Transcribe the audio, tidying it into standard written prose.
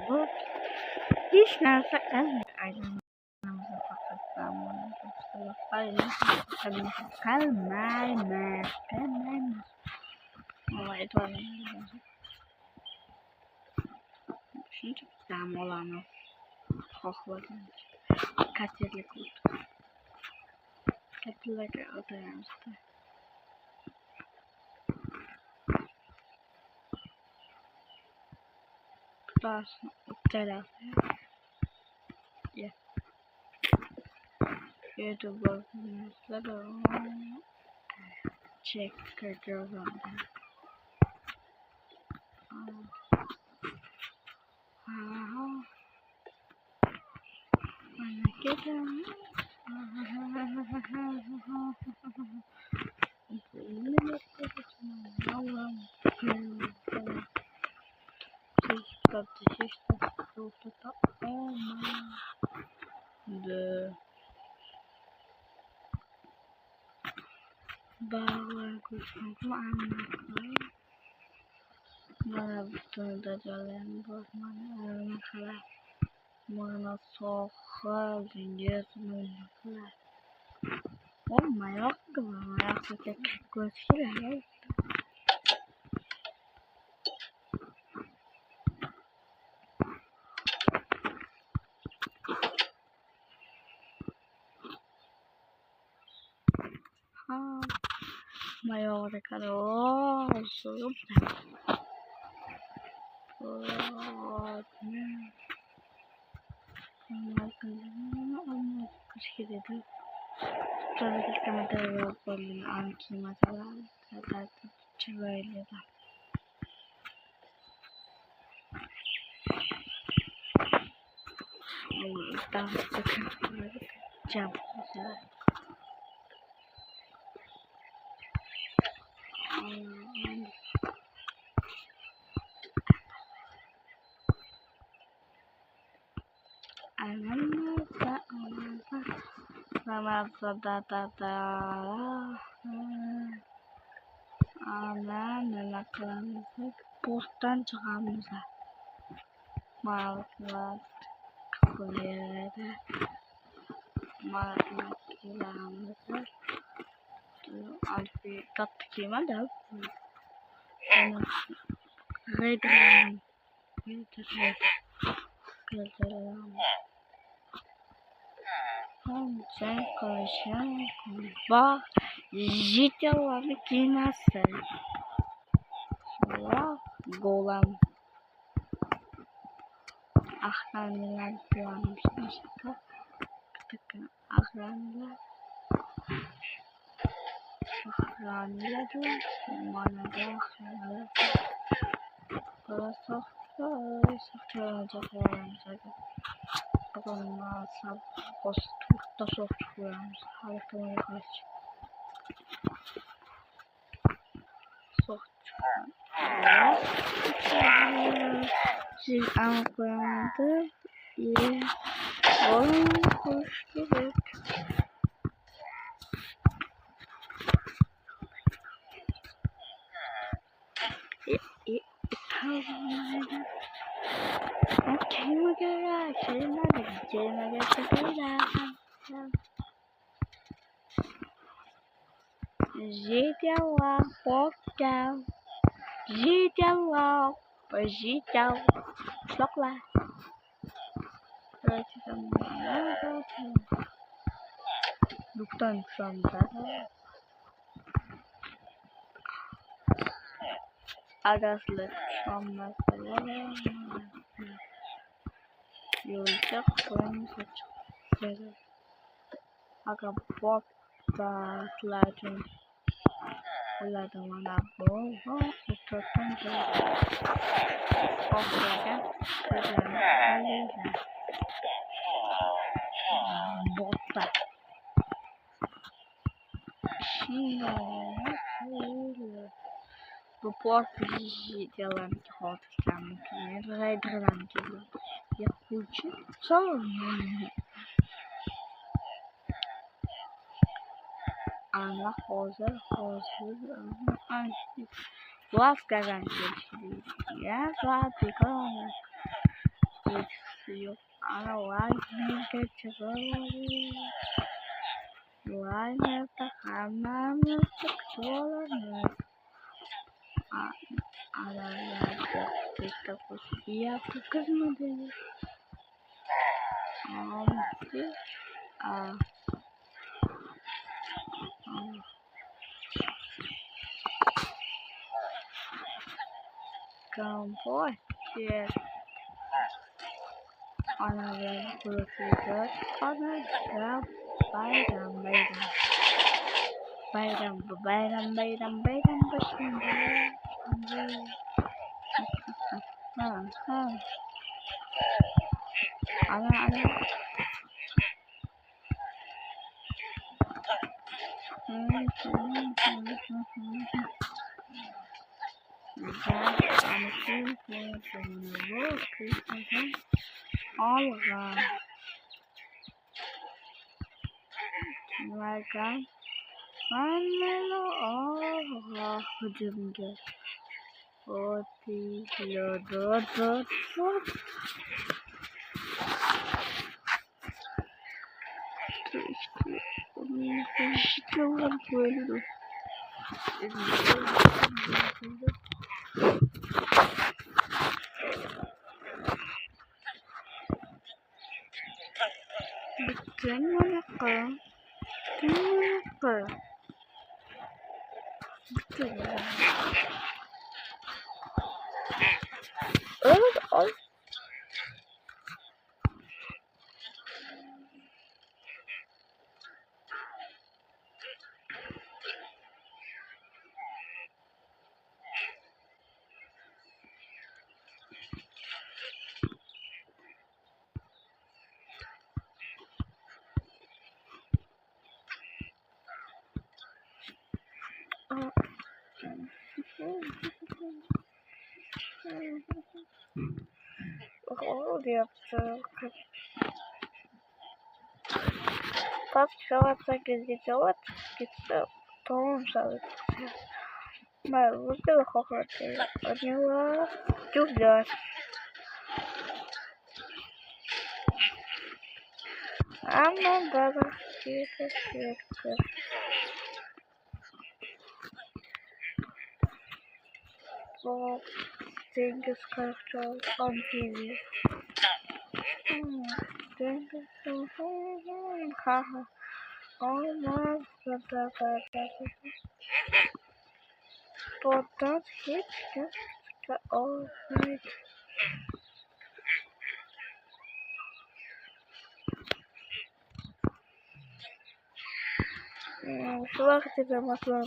Bu hiç nerede aynen kalmaz. Ama itu şimdi tam olanı hohladım. Kaçırlık oldu. Kaçırlık oldu yani. Plus taraf. Ya. YouTube mesela check ediyorum. Gidelim. Mana betul jalan buat mana kalah mana sohal dia semuanya kalah. Oh my god, gimana sakit gue sih ya. Mayor kalau suruh postan çıkamıza malıklar kuleleri malıklar kilamızı alfi tatlı kima da red sen koşan bak jitaları kinası golem ahranlar planmış aşağı ketika ahranlar tuh mana dah kalau software saja akan masuk software hal komunikasi software si aku yang itu ya koştu GTA Portal GTA Sokla Luktan Samsa Agaslı Samsa Yolcak Koyun Saçı Aga Bob Batlatın Uladın mana boho Ututun Oke kan Bota Bu português jalan ke hotel mungkin rider gitu ya hujan soalnya anak hozer Wolfgang ya tapi kalau yok ana var bir geçiyor var ne takamam sıkıyorlar aralarda kita kusia kız mı dedi amca ah kampoi yes ana kurusida ana da bayram başında ha ana Allah mereka Allah hücum gel oti lodot işte var böyle Bütün manakal bütün evet ay o yaptı. Как человека сделать, что он сам мы выпили хохоты, от него тюбля. Она даже сетка. Вот, деньги скачал, амфибия. Деньги скачал, ха-ха. О, мама, Потом хитка, о, нет. Слава тебе, Маслан,